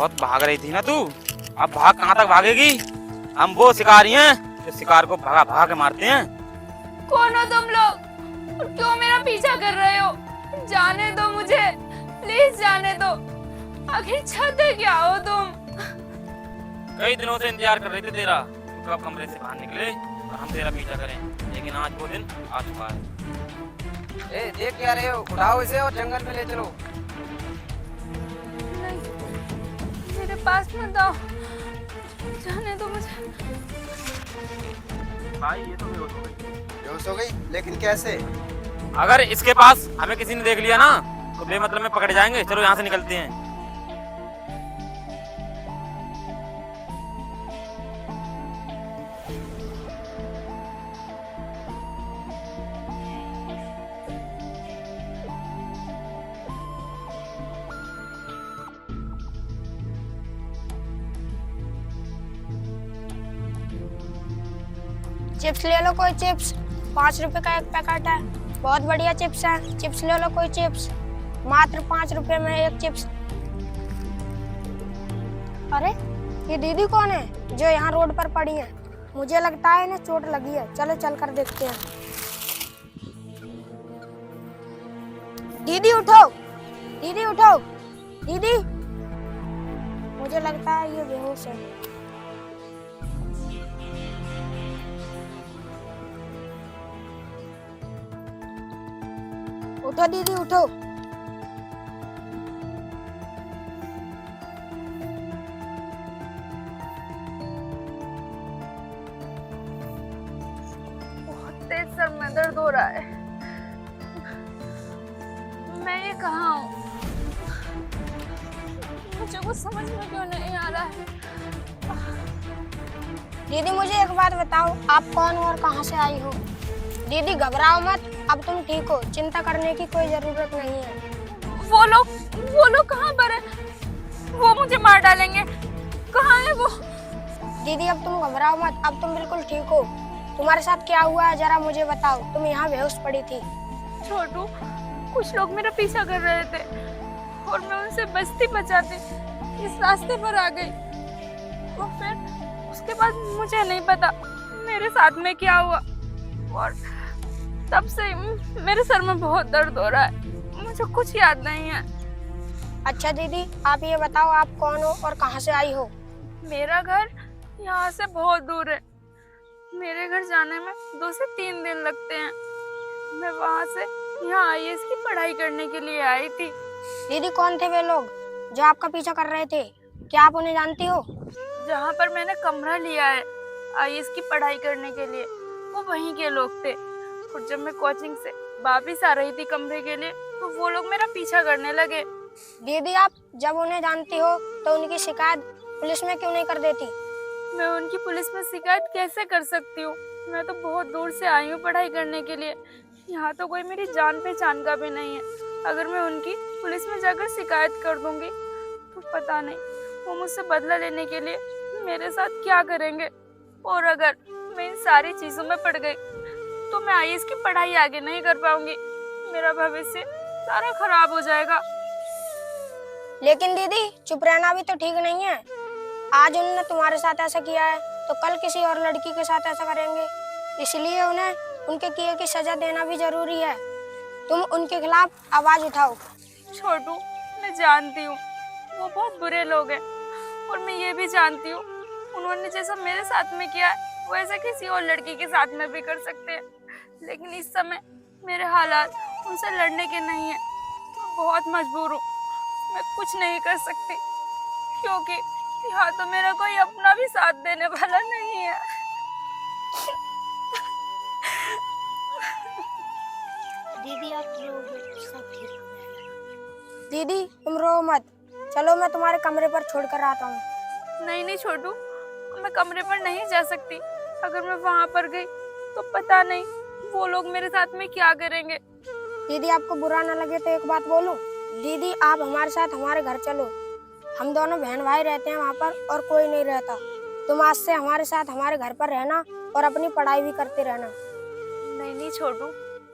बहुत भाग रही थी ना तू, अब भाग कहाँ तक भागेगी। हम वो शिकारी हैं जो शिकार को भगा भगा के मारते हैं। कौन हो तुम लोग और क्यों मेरा पीछा कर रहे हो? जाने दो मुझे, प्लीज जाने दो। आखिर चाहते क्या हो तुम? कई दिनों से इंतजार कर रहे थे तेरा, तू कब कमरे से बाहर निकले और हम तेरा पीछा करें, लेकिन आज वो दिन आ चुका है। ए, देख क्या रहे हो? उठाओ इसे और जंगल में ले चलो। नहीं, मेरे पास मत आओ, जाने दो मुझे। भाई ये तो बेहोश हो गई। बेहोश हो गई? लेकिन कैसे? अगर इसके पास हमें किसी ने देख लिया ना तो बेमतलब में पकड़े जाएंगे। चलो यहाँ से निकलते हैं। चिप्स ले लो कोई चिप्स, 5 रुपए का एक पैकेट है, बहुत बढ़िया चिप्स है। चिप्स ले लो कोई चिप्स, मात्र 5 रुपए में एक चिप्स। अरे ये दीदी कौन है जो यहाँ रोड पर पड़ी है? मुझे लगता है इन्हें चोट लगी है, चलो चल कर देखते हैं। दीदी उठो, दीदी उठो, दीदी। मुझे लगता है ये बेहोश है। उठो दीदी उठो। बहुत तेज सर में दर्द हो रहा है। मैं ये कहाँ हूँ? मुझे कुछ समझ में क्यों नहीं आ रहा है। दीदी मुझे एक बात बताओ, आप कौन हो और कहाँ से आई हो? दीदी घबराओ मत, अब तुम ठीक हो, चिंता करने की कोई जरूरत नहीं है। वो लोग कहाँ पर है? वो मुझे मार डालेंगे। कहाँ है वो? दीदी अब तुम घबराओ मत, अब तुम बिल्कुल ठीक हो। तुम्हारे साथ क्या हुआ है जरा मुझे बताओ, तुम यहाँ बेहोश पड़ी थी। छोटू, कुछ लोग मेरा पीछा कर रहे थे और मैं उनसे बचती बचाती इस रास्ते पर आ गई। और फिर उसके बाद मुझे नहीं पता मेरे साथ में क्या हुआ, और तब से मेरे सर में बहुत दर्द हो रहा है। मुझे कुछ याद नहीं है। अच्छा दीदी आप ये बताओ, आप कौन हो और कहाँ से आई हो? मेरा घर यहाँ से बहुत दूर है। मेरे घर जाने में 2 से 3 दिन लगते हैं। मैं वहाँ से यहाँ आईएएस की पढ़ाई करने के लिए आई थी। दीदी कौन थे वे लोग जो आपका पीछा कर रहे थे? क्या आप उन्हें जानती हो? जहाँ पर मैंने कमरा लिया है आईएएस की पढ़ाई करने के लिए, वो वहीं के लोग थे। और जब मैं कोचिंग से वापिस आ रही थी कमरे के लिए तो वो लोग मेरा पीछा करने लगे। दीदी आप जब उन्हें जानती हो तो उनकी शिकायत पुलिस में क्यों नहीं कर देती? मैं उनकी पुलिस में शिकायत कैसे कर सकती हूँ? मैं तो बहुत दूर से आई हूँ पढ़ाई करने के लिए। यहाँ तो कोई मेरी जान पहचान का भी नहीं है। अगर मैं उनकी पुलिस में जाकर शिकायत कर दूंगी तो पता नहीं वो मुझसे बदला लेने के लिए मेरे साथ क्या करेंगे। और अगर मैं इन सारी चीजों में पड़ गई तो मैं आईएएस की पढ़ाई आगे नहीं कर पाऊंगी। मेरा भविष्य सारा खराब हो जाएगा। लेकिन दीदी चुप रहना भी तो ठीक नहीं है। आज उन्होंने तुम्हारे साथ ऐसा किया है तो कल किसी और लड़की के साथ ऐसा करेंगे, इसलिए उन्हें उनके किए की सजा देना भी जरूरी है। तुम उनके खिलाफ आवाज उठाओ। छोटू, मैं जानती हूँ वो बहुत बुरे लोग हैं और मैं ये भी जानती हूँ उन्होंने जैसा मेरे साथ में किया है वो ऐसा किसी और लड़की के साथ में भी कर सकते हैं। लेकिन इस समय मेरे हालात उनसे लड़ने के नहीं है। मैं बहुत मजबूर हूँ, मैं कुछ नहीं कर सकती क्योंकि यहाँ तो मेरा कोई अपना भी साथ देने वाला नहीं है। दीदी आप रो मत, सब ठीक हो जाएगा। दीदी तुम रो मत, चलो मैं तुम्हारे कमरे पर छोड़कर आता हूँ। नहीं छोटू, मैं कमरे पर नहीं जा सकती। अगर मैं वहाँ पर गई तो पता नहीं वो लोग मेरे साथ में क्या करेंगे। दीदी आपको बुरा ना लगे तो एक बात बोलूं? दीदी आप हमारे साथ हमारे घर चलो, हम दोनों बहन भाई रहते हैं वहाँ पर और कोई नहीं रहता। तुम आज से हमारे साथ हमारे घर पर रहना और अपनी पढ़ाई भी करते रहना। नहीं छोटू,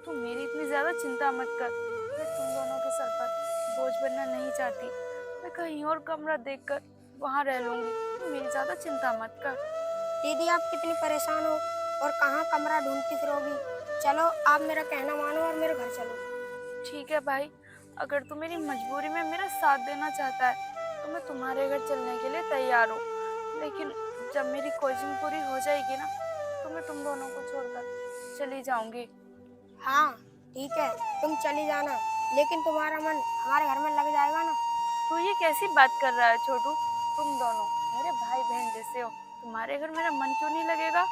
तुम मेरी इतनी ज्यादा चिंता मत कर। मैं तुम दोनों के सर पर बोझ बनना नहीं चाहती। मैं कहीं और कमरा देखकर वहाँ रह लूंगी, मेरी ज्यादा चिंता मत कर। दीदी आप कितनी परेशान हो और कहाँ कमरा ढूंढती फिरोगी। चलो आप मेरा कहना मानो और मेरे घर चलो। ठीक है भाई, अगर तू मेरी मजबूरी में मेरा साथ देना चाहता है तो मैं तुम्हारे घर चलने के लिए तैयार हूँ, लेकिन जब मेरी कोचिंग पूरी हो जाएगी ना तो मैं तुम दोनों को छोड़कर चली जाऊंगी। हाँ ठीक है, तुम चली जाना, लेकिन तुम्हारा मन हमारे घर में लग जाएगा ना। तू ये कैसी बात कर रहा है छोटू? तुम दोनों मेरे भाई बहन जैसे हो, तुम्हारे घर मेरा मन क्यों नहीं लगेगा?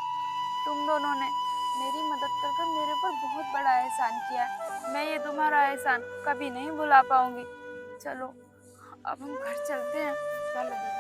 तुम दोनों ने मेरी मदद कर कर मेरे ऊपर बहुत बड़ा एहसान किया है, मैं ये तुम्हारा एहसान कभी नहीं भुला पाऊंगी। चलो अब हम घर चलते हैं। चलो दीदी।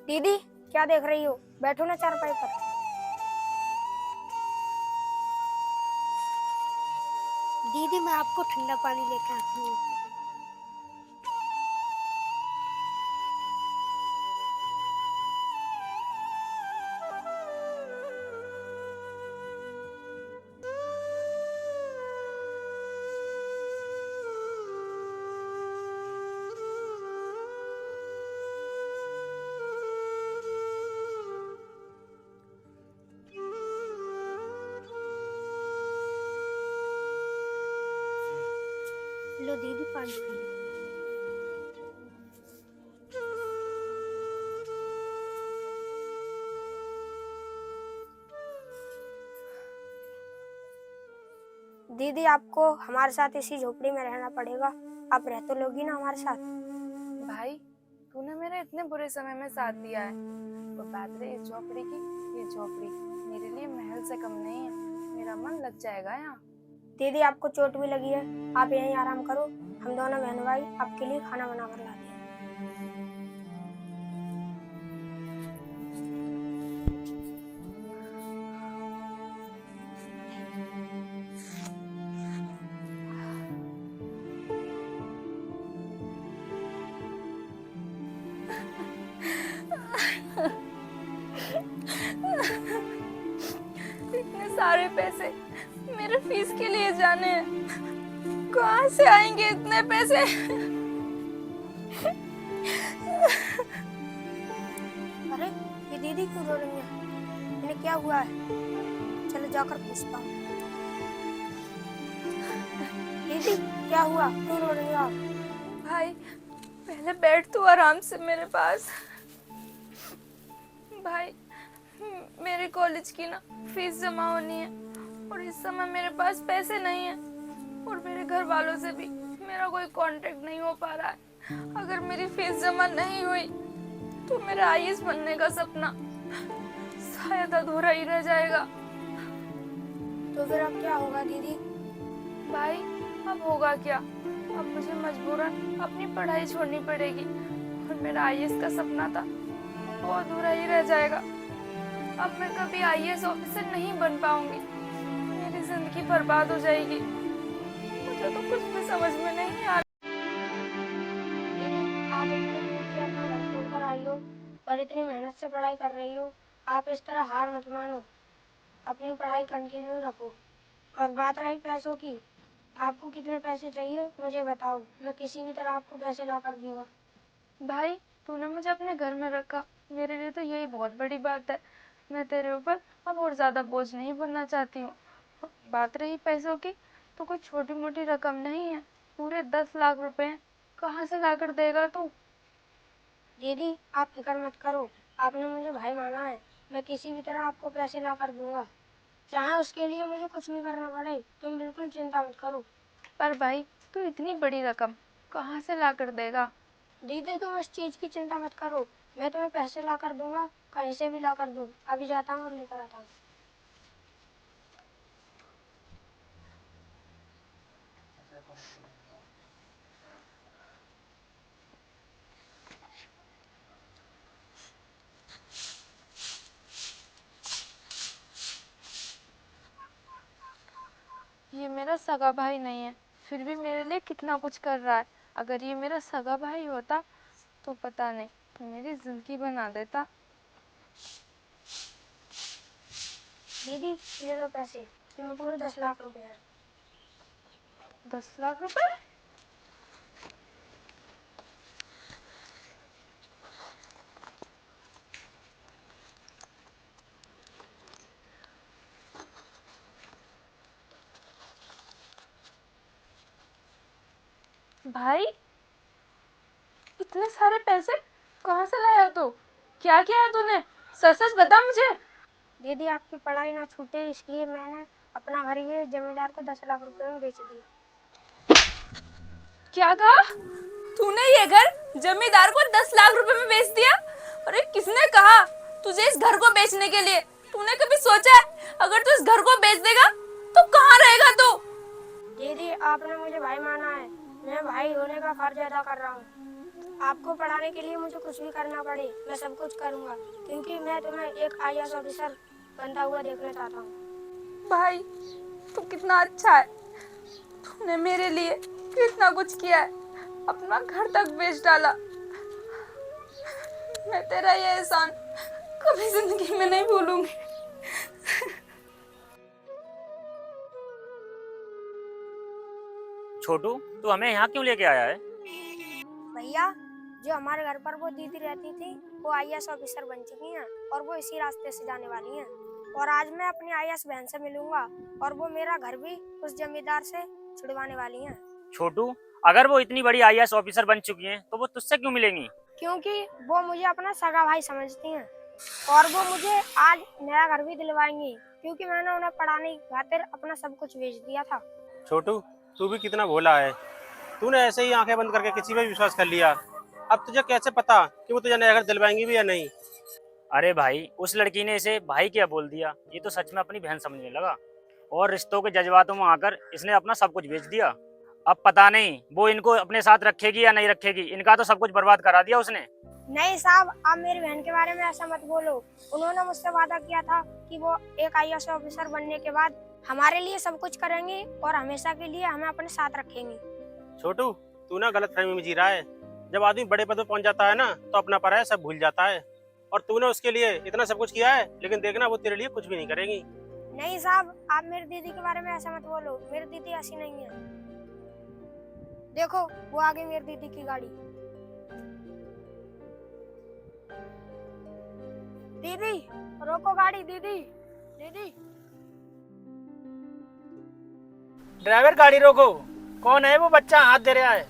दीदी क्या देख रही हो, बैठो ना चारपाई पर। दीदी मैं आपको ठंडा पानी लेकर आती हूँ। लो दीदी पानी पी लो। दीदी आपको हमारे साथ इसी झोपड़ी में रहना पड़ेगा, आप रह तो लोगी ना हमारे साथ। भाई तूने मेरे इतने बुरे समय में साथ दिया है, तो बात रही इस झोपड़ी की, ये झोपड़ी मेरे लिए महल से कम नहीं है, मेरा मन लग जाएगा यहाँ। दीदी आपको चोट भी लगी है, आप यहीं आराम करो, हम दोनों बहन भाई आपके लिए खाना बना कर लाते हैं। इतने सारे पैसे मेरे फीस के लिए जाने हैं, कहाँ से आएंगे इतने पैसे? अरे ये दीदी क्यों रो रही है, इन्हें क्या हुआ है? चलो जाकर पूछता हूँ। दीदी क्या हुआ, क्यों रो रही हो आप? भाई पहले बैठ तू आराम से मेरे पास। भाई मेरे कॉलेज की ना फीस जमा होनी है और इस समय मेरे पास पैसे नहीं है और मेरे घर वालों से भी मेरा कोई कांटेक्ट नहीं हो पा रहा है। अगर मेरी फीस जमा नहीं हुई तो मेरा आईएएस बनने का सपना शायद अधूरा ही रह जाएगा। तो फिर अब क्या होगा दीदी? भाई अब होगा क्या, अब मुझे मजबूरन अपनी पढ़ाई छोड़नी पड़ेगी और मेरा आईएएस का सपना था वो अधूरा ही रह जाएगा। अब मैं कभी आईएएस ऑफिसर नहीं बन पाऊंगी, मेरी जिंदगी बर्बाद हो जाएगी। मुझे तो कुछ भी समझ में नहीं आ रहा। आप इतने दूर से अपना घर छोड़कर आई हो और इतनी मेहनत से पढ़ाई कर रही हो, आप इस तरह हार मत मानो, अपनी पढ़ाई कंटिन्यू रखो। और बात रही पैसों की, आपको कितने पैसे चाहिए मुझे बताओ, मैं किसी भी तरह आपको पैसे ला कर दूंगा। भाई तूने मुझे अपने घर में रखा, मेरे लिए तो यही बहुत बड़ी बात है। मैं तेरे ऊपर अब और ज्यादा बोझ नहीं बनना चाहती हूँ। बात रही पैसों की, तो कोई छोटी मोटी रकम नहीं है, पूरे 10 लाख रुपए हैं। कहाँ से लाकर देगा तू? दीदी आप फिक्र मत करो, आपने मुझे भाई माना है, मैं किसी भी तरह आपको पैसे ला कर दूंगा, चाहे उसके लिए मुझे कुछ भी करना पड़े। तुम बिल्कुल चिंता मत करो। पर भाई, तू इतनी बड़ी रकम कहाँ से लाकर देगा? दीदी तुम इस चीज की चिंता मत करो, मैं तुम्हें पैसे ला कर दूंगा, कहीं से भी ला कर दूँ। अभी जाता हूँ और लेकर आता हूँ। ये मेरा सगा भाई नहीं है, फिर भी मेरे लिए कितना कुछ कर रहा है। अगर ये मेरा सगा भाई होता तो पता नहीं मेरी जिंदगी बना देता। दीदी ये लो पैसे, इसमें पूरे 10 लाख रुपए हैं। 10 लाख रुपए? भाई, इतने सारे पैसे कहाँ से लाया तू? क्या किया है तूने? सच सच बता मुझे। दीदी आपकी पढ़ाई ना छूटे इसलिए मैंने अपना घर ये जमींदार को 10 लाख रुपए में बेच दिया। क्या कहा तूने? ये घर जमींदार को 10 लाख रुपए में बेच दिया? अरे किसने कहा तुझे इस घर को बेचने के लिए? तूने कभी सोचा है अगर तू इस घर को बेच देगा तो कहाँ रहेगा तू? दीदी आपने मुझे भाई माना है, मैं भाई होने का फर्ज अदा कर रहा हूँ। आपको पढ़ाने के लिए मुझे कुछ भी करना पड़े मैं सब कुछ करूँगा, क्योंकि मैं तुम्हें एक IAS ऑफिसर बनता हुआ देखना चाहता हूँ। भाई, तू कितना अच्छा है। तूने मेरे लिए कितना कुछ किया है, अपना घर तक बेच डाला। मैं तेरा ये एहसान कभी जिंदगी में नहीं भूलूंगी। छोटू, तू हमें यहाँ क्यों लेके आया है? भैया, जो हमारे घर पर वो दीदी रहती थी वो IAS ऑफिसर बन चुकी हैं और वो इसी रास्ते से जाने वाली हैं। और आज मैं अपनी IAS बहन से मिलूंगा और वो मेरा घर भी उस जमींदार से छुड़वाने वाली हैं। छोटू, अगर वो इतनी बड़ी IAS ऑफिसर बन चुकी हैं, तो वो तुझसे क्यों मिलेंगी? क्योंकि वो मुझे अपना सगा भाई समझती हैं और वो मुझे आज नया घर भी दिलवाएंगी, क्योंकि मैंने उन्हें पढ़ाने की खातिर अपना सब कुछ बेच दिया था। छोटू, तू भी कितना भोला है। तूने ऐसे ही आंखें बंद करके किसी पे विश्वास कर लिया। अब तुझे कैसे पता कि वो तुझे नया घर दिलवाएंगी भी या नहीं? अरे भाई, उस लड़की ने इसे भाई क्या बोल दिया, ये तो सच में अपनी बहन समझने लगा और रिश्तों के जज्बातों में आकर इसने अपना सब कुछ बेच दिया। अब पता नहीं वो इनको अपने साथ रखेगी या नहीं रखेगी, इनका तो सब कुछ बर्बाद करा दिया उसने। नहीं साहब, आप मेरी बहन के बारे में ऐसा मत बोलो। उन्होंने मुझसे वादा किया था कि वो एक IAS ऑफिसर बनने के बाद हमारे लिए सब कुछ करेंगी और हमेशा के लिए हमें अपने साथ रखेंगी। छोटू, तू ना गलत फहमी में जी रहा है। जब आदमी बड़े पद पर पहुंच जाता है ना, तो अपना पराया सब भूल जाता है। और तूने उसके लिए इतना सब कुछ किया है, लेकिन देखना वो तेरे लिए कुछ भी नहीं करेगी। नहीं साहब, आप मेरी दीदी के बारे में ऐसा मत बोलो। मेरी दीदी ऐसी नहीं है। देखो वो आ गई मेरी दीदी की गाड़ी। दीदी रोको गाड़ी। दीदी दीदी ड्राइवर, गाड़ी रोको। कौन है वो बच्चा हाथ दे रहा है?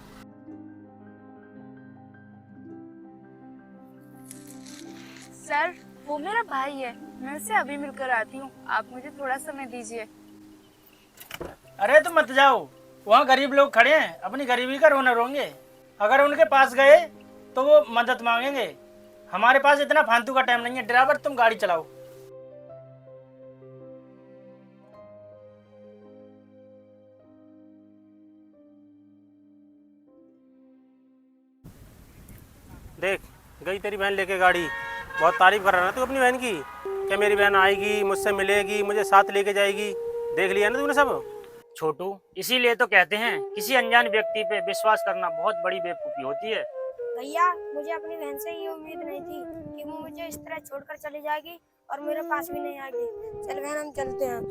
सर, वो मेरा भाई है, मैं उससे अभी मिलकर आती हूँ, आप मुझे थोड़ा समय दीजिए। अरे तुम मत जाओ, वहाँ गरीब लोग खड़े हैं, अपनी गरीबी का रोना रोंगे। अगर उनके पास गए तो वो मदद मांगेंगे। हमारे पास इतना फालतू का टाइम नहीं है। ड्राइवर, तुम गाड़ी चलाओ। देख, गई तेरी बहन लेके गाड़ी। बहुत तारीफ कर रहा ना तू अपनी बहन की, क्या मेरी बहन आएगी, मुझसे मिलेगी, मुझे साथ लेके जाएगी। देख लिया ना तूने सब। छोटू, इसीलिए तो कहते हैं किसी अनजान व्यक्ति पे विश्वास करना बहुत बड़ी बेवकूफी होती है। भैया, मुझे अपनी बहन से ये उम्मीद नहीं थी कि वो मुझे इस तरह छोड़कर चली जाएगी और मेरे पास भी नहीं आएगी। चल बहन, हम चलते हैं।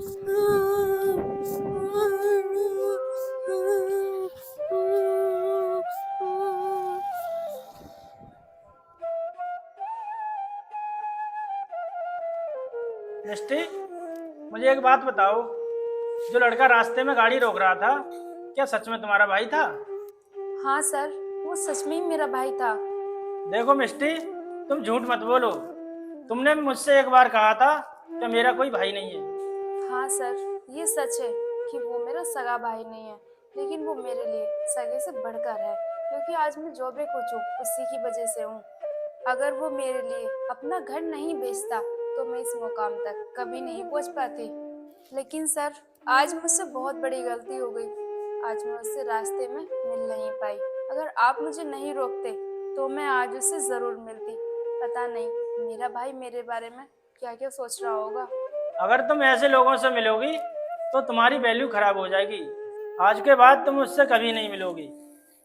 मिस्टी, मुझे एक बात बताओ, जो लड़का रास्ते में गाड़ी रोक रहा था, क्या सच में तुम्हारा भाई था? हाँ सर, वो सच में ही मेरा भाई था। देखो मिस्टी, तुम झूठ मत बोलो। तुमने मुझसे एक बार कहा था कि मेरा कोई भाई नहीं है। हाँ सर, ये सच है कि वो मेरा सगा भाई नहीं है, लेकिन वो मेरे लिए सगे से बढ़कर है, क्योंकि आज मैं जो भी कुछ हूँ उसी की वजह से हूँ। अगर वो मेरे लिए अपना घर नहीं बेचता तो मैं इस मुकाम तक कभी नहीं पहुँच पाती। लेकिन सर, आज मुझसे बहुत बड़ी गलती हो गई। आज मैं उससे रास्ते में मिल नहीं पाई। अगर आप मुझे नहीं रोकते तो मैं आज उससे ज़रूर मिलती। पता नहीं मेरा भाई मेरे बारे में क्या क्या सोच रहा होगा। अगर तुम ऐसे लोगों से मिलोगी तो तुम्हारी वैल्यू खराब हो जाएगी। आज के बाद तुम उससे कभी नहीं मिलोगी,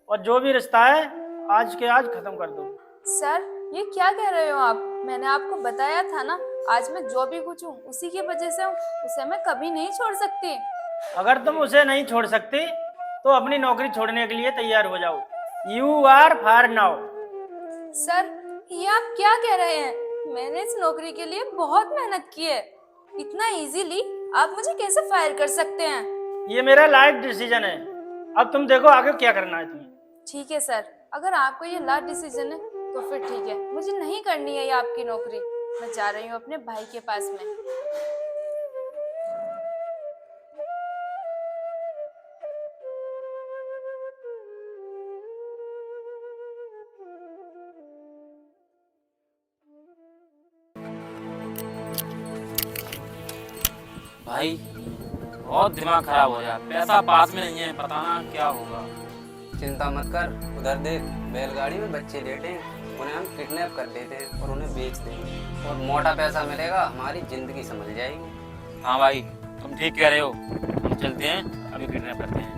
और जो भी रिश्ता है आज के आज खत्म कर दो। सर, ये क्या कह रहे हो आप? मैंने आपको बताया था ना, आज मैं जो भी कुछ हूँ उसी की वजह से हूँ, उसे मैं कभी नहीं छोड़ सकती। अगर तुम उसे नहीं छोड़ सकती तो अपनी नौकरी छोड़ने के लिए तैयार हो जाओ। You are far now. Sir, ये आप क्या कह रहे हैं? मैंने इस नौकरी के लिए बहुत मेहनत की है। इतना इजीली आप मुझे कैसे फायर कर सकते हैं? ये मेरा लाइफ डिसीजन है। अब तुम देखो आगे क्या करना है तुम्हें। ठीक है सर, अगर आपको ये लास्ट डिसीजन है तो फिर ठीक है, मुझे नहीं करनी है ये आपकी नौकरी। मैं जा रही हूँ अपने भाई के पास में। भाई बहुत दिमाग खराब हो गया, पैसा पास में नहीं है, पता ना क्या होगा। चिंता मत कर, उधर देख, बैलगाड़ी में बच्चे लेटे हैं, उन्हें हम किडनैप कर लेते हैं और उन्हें बेच देंगे और मोटा पैसा मिलेगा, हमारी जिंदगी संभल जाएगी। हाँ भाई, तुम ठीक कह रहे हो, हम चलते हैं, अभी किडनैप करते हैं।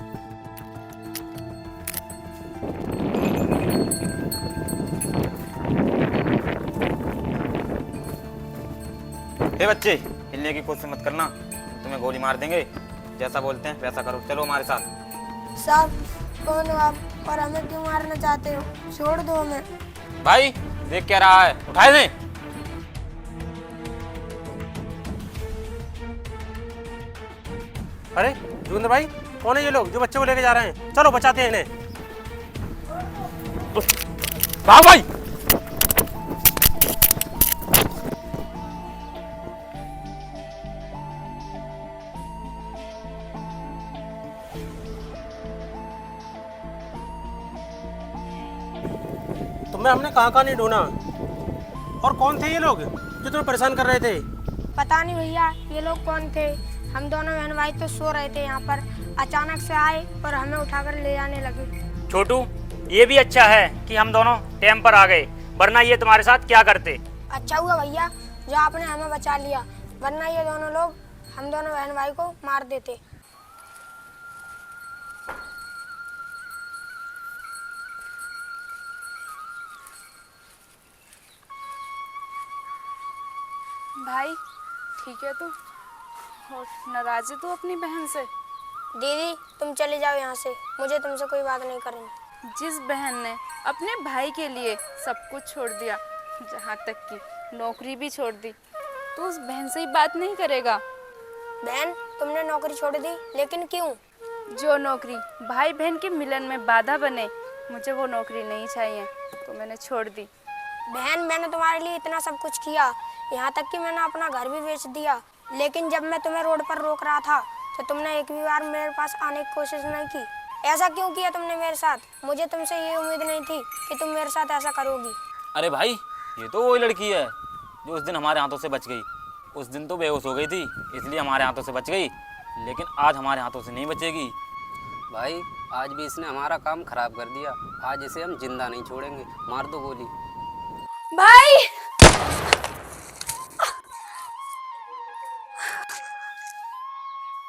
हे बच्चे, हिलने की कोशिश मत करना, तुम्हें गोली मार देंगे। जैसा बोलते हैं वैसा करो, चलो हमारे साथ। साहब, कौन हो आप और हमें क्यों मारना चाहते हो? छोड़ दो हमें। भाई देख क्या रहा है, उठाए दे। अरे जोगिंदर भाई, कौन है ये लोग जो बच्चे को लेके जा रहे हैं? चलो बचाते हैं इन्हें। भाग भाई। तुम्हें हमने कहाँ नहीं ढूंढा। और कौन थे ये लोग जो तुम्हें परेशान कर रहे थे? पता नहीं भैया, ये लोग कौन थे। हम दोनों बहन भाई तो सो रहे थे यहाँ पर, अचानक से आए और हमें उठाकर ले जाने लगे। छोटू, ये भी अच्छा है कि हम दोनों टाइम पर आ गए, वरना ये तुम्हारे साथ क्या करते। अच्छा हुआ भैया जो आपने हमें बचा लिया, वरना ये दोनों लोग हम दोनों बहन भाई को मार देते। भाई ठीक है तू, और नाराज है तू अपनी बहन से? दीदी तुम चले जाओ यहाँ से, मुझे तुमसे कोई बात नहीं करनी। जिस बहन ने अपने भाई के लिए सब कुछ छोड़ दिया, जहाँ तक कि नौकरी भी छोड़ दी, तो उस बहन से ही बात नहीं करेगा? बहन, तुमने नौकरी छोड़ दी, लेकिन क्यों? जो नौकरी भाई बहन के मिलन में बाधा बने, मुझे वो नौकरी नहीं चाहिए, तो मैंने छोड़ दी। बहन, मैंने तुम्हारे लिए इतना सब कुछ किया, यहाँ तक कि मैंने अपना घर भी बेच दिया, लेकिन जब मैं तुम्हें रोड पर रोक रहा था तो तुमने एक भी बार मेरे पास आने की कोशिश नहीं की। ऐसा क्यों किया तुमने मेरे साथ? मुझे तुमसे ये उम्मीद नहीं थी कि तुम मेरे साथ ऐसा करोगी। अरे भाई, ये तो वही लड़की है जो उस दिन हमारे हाथों से बच गई। उस दिन तो बेहोश हो गई थी, इसलिए हमारे हाथों से बच गई, लेकिन आज हमारे हाथों से नहीं बचेगी। भाई आज भी इसने हमारा काम खराब कर दिया, आज इसे हम जिंदा नहीं छोड़ेंगे, मार दो गोली। भाई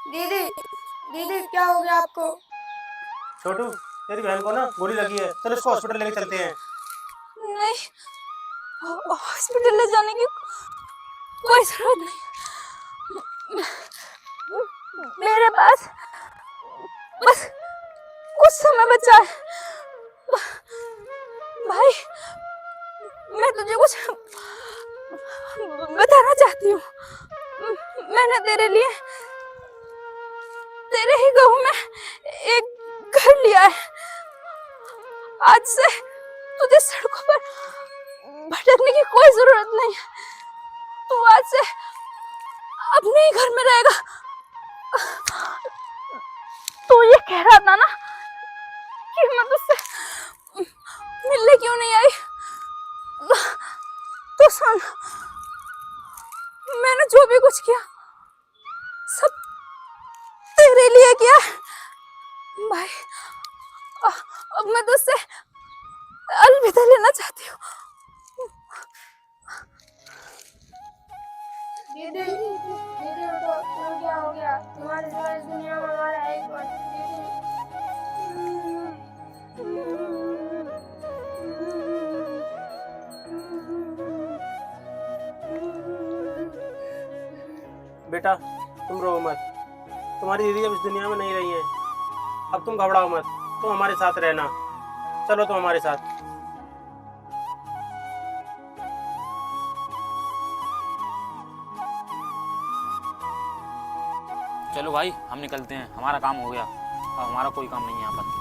दीदी, दीदी क्या हो गया आपको? छोटू, तेरी बहन को ना गोली लगी है, चलो इसको हॉस्पिटल लेके चलते हैं। नहीं, हॉस्पिटल ले जाने की कोई जरूरत नहीं। मेरे पास बस कुछ समय बचा है। भाई, मैं तुझे कुछ बताना चाहती हूँ। मैंने तेरे लिए तेरे ही गांव में एक घर लिया है। आज से तुझे सड़कों पर भटकने की कोई जरूरत नहीं है। तू आज से अपने ही घर में रहेगा। तू ये कह रहा था ना कि मैं तुझसे मिलने क्यों नहीं आई, तो सुन, मैंने जो भी कुछ किया सब तेरे लिए किया भाई। अब मैं तुझसे अलविदा लेना चाहती हूँ। दीदी दीदी तो तुम क्या हो गया? तुम्हारे सिवा इस दुनिया में हमारा है ही कौन? बेटा तुम रो मत, तुम्हारी दीदी अब इस दुनिया में नहीं रही है। अब तुम घबराओ मत, तुम हमारे साथ रहना। चलो तुम हमारे साथ। चलो भाई हम निकलते हैं, हमारा काम हो गया, अब हमारा कोई काम नहीं है यहाँ पर।